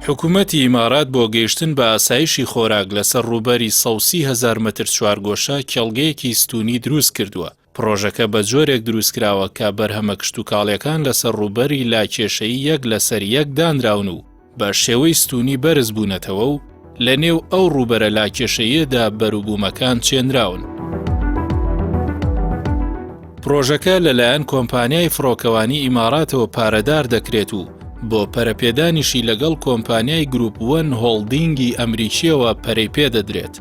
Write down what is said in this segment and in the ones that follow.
حکوومەتی ئیمارات بۆ گەیشتن بە ئاسایشی خۆراک لەسەر ڕووبەری 130,000 متر چوارگۆشە کێڵگەیەکی ستونی دروست کردووە. پرۆژەکە بە جۆرێک دروستکراوە کە بەرهەمە کشتوکاڵیەکان لەسەر ڕووبەری لاکێشەیی یەک لەسەر یەک دانراون و بە شێوەی ستونی بەرز بوونەتەوە و لە نێو ئەو ڕووبەرە لاکێشەیەدا بەروبوومەکان چێنراون. پرۆژەکە لەلایەن کۆمپانیای فڕۆکەوانی ئیماراتەوە پارەدار دەکرێت و بۆ پەرەپێدانیشی لەگەڵ کۆمپانیای گروپ 1 هۆڵدینگی ئەمریکیەوە پەرەی پێدەدرێت.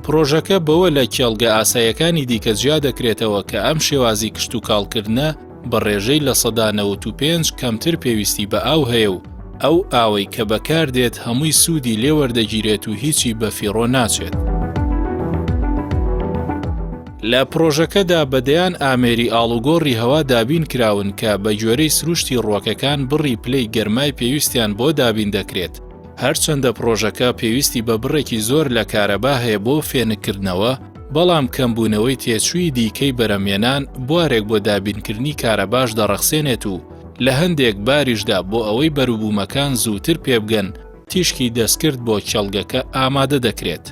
پرۆژەکە بەوە لە کێڵگە ئاسایەکانی دیکە جیا دەکرێتەوە کە ئەم شێوازی کشتوکاڵکردنە بە ڕێژەی لە 95% کەمتر پێویستی بە ئاو هەیە و ئەو ئاوەی کە بەکاردێت هەمووی سوودی لێوەردەگیرێت و هیچی بەفیڕۆ ناچێت. لە پرۆژەکەدا بەدەیان ئامێری ئاڵوگۆڕی هەوا دابین کراون کە بە گوێرەی سروشتی ڕووەکەکان بڕی پلەی گەرمای پێویستیان بۆ دابین دەکرێت. هەرچەندە پرۆژەکە پێویستی بە بڕێکی زۆر لە کارەبا هەیە بۆ فێنکردنەوە، بەڵام کەمبوونەوەی تێچووی دیکەی بەرەمێنان بوارێک بۆ دابینکردنی کارەباش دەڕەخسێنێت و لە هەندێک باریشدا بۆ ئەوەی بەروبوومەکان زووتر پێبگەن تیشکی دەستکرد بۆ کێڵگەکە ئامادە دەکرێت.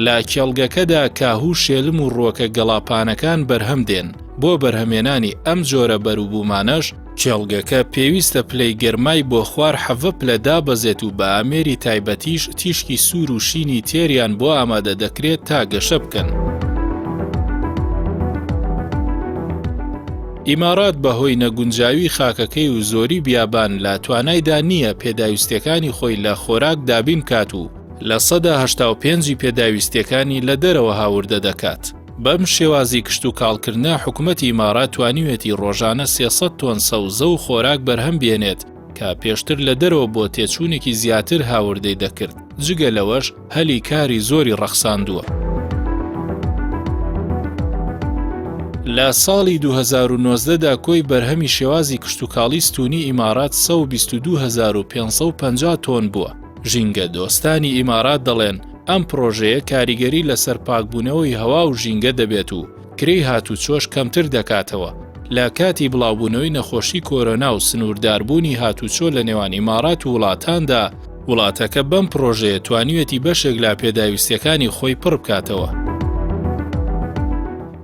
لە کێڵگەکەدا کاهوو شێلم و ڕووەکە گەڵاپانەکان بەرهەم دێن. بۆ بەرهەمێنانی ئەم جۆرە بەروبوومانەش کێڵگەکە پێویستە پلەی گەرمای بۆ خوار حەڤە پلە دابەزێت و بە ئامێری تایبەتیش تیشکی سوور و شینی تێریان بۆ ئامادە دەکرێت تا گەشە بکەن. ئیمارات بەهۆی نەگونجاوی خاکەکەی و زۆری بیابان لە توانایدا نییە پێداویستیەکانی خۆی لە خۆراک دابین کات و لە 85% پێداویستیەکانی لە دەرەوە هاوردە دەکات. بەم شێوازی کشتوکاڵکردنە حکوومەتی ئیمارات توانیوێتی ڕۆژانە 300 تۆن سەوزە و خۆراک بەرهەم بێنێت کە پێشتر لە دەرەوە بۆ تێچوونێکی زیاتر هاوردەی دەکرد. جگە لەوەش هەلی کاری زۆری ڕەخساندووە. لە ساڵی 2019دا کۆی بەرهەمی شێوازی کشتوکاڵی ستونی ئیمارات 122,550 تۆن بووە. ژینگە دۆستانی ئیمارات دەڵێن ئەم پرۆژەیە کاریگەری لەسەر پاکبوونەوەی هەوا و ژینگە دەبێت و کرێی هاتوچۆش کەمتر دەکاتەوە. لە کاتی بڵاوبوونەوەی نەخۆشی کۆرۆنا و سنوورداربوونی هاتوچۆ لە نێوان ئیمارات و وڵاتاندا، وڵاتەکە بەم پرۆژەیە توانیوێتی بەشێک لە پێداویستیەکانی خۆی پڕ بکاتەوە.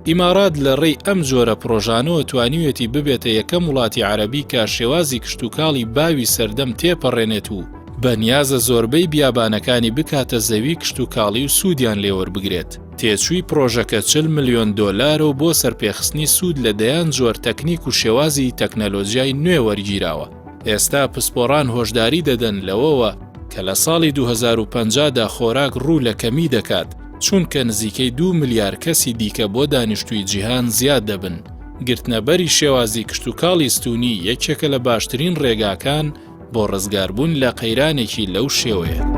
ئیمارات لە ڕێی ئەم جۆرە پرۆژانەوە توانیوێتی ببێتە یەکەم وڵاتی عەرەبی کە شێوازی کشتوکاڵی باوی سەردەم تێپەڕێنێت و بەنیازە زۆربەی بیابانەکانی بکاتە زەوی کشتوکاڵی و سوودیان لێوەربگرێت. تێچووی پرۆژەکە 40 ملیۆن دۆلارە بۆ سەرپێخستنی سوود لە دەیان جۆر تەکنیک و شێوازی تەکنەلۆژیای نوێ وەرگیراوە. ئێستا پسپۆڕان هۆشداری دەدەن لەوەوە کە لە ساڵی 2050دا خۆراک ڕوو لە کەمی دەکات، چونکە نزیکەی 2 ملیار کەسی دیکە بۆ دانیشتووی جیهان زیاد دەبن. گرتنەبەری شێوازی کشتوکاڵی ستونی یەکێکە لە باشترین ڕێگاکان بۆ ڕزگاربوون لە قەیرانێکی لەو شێوەیە.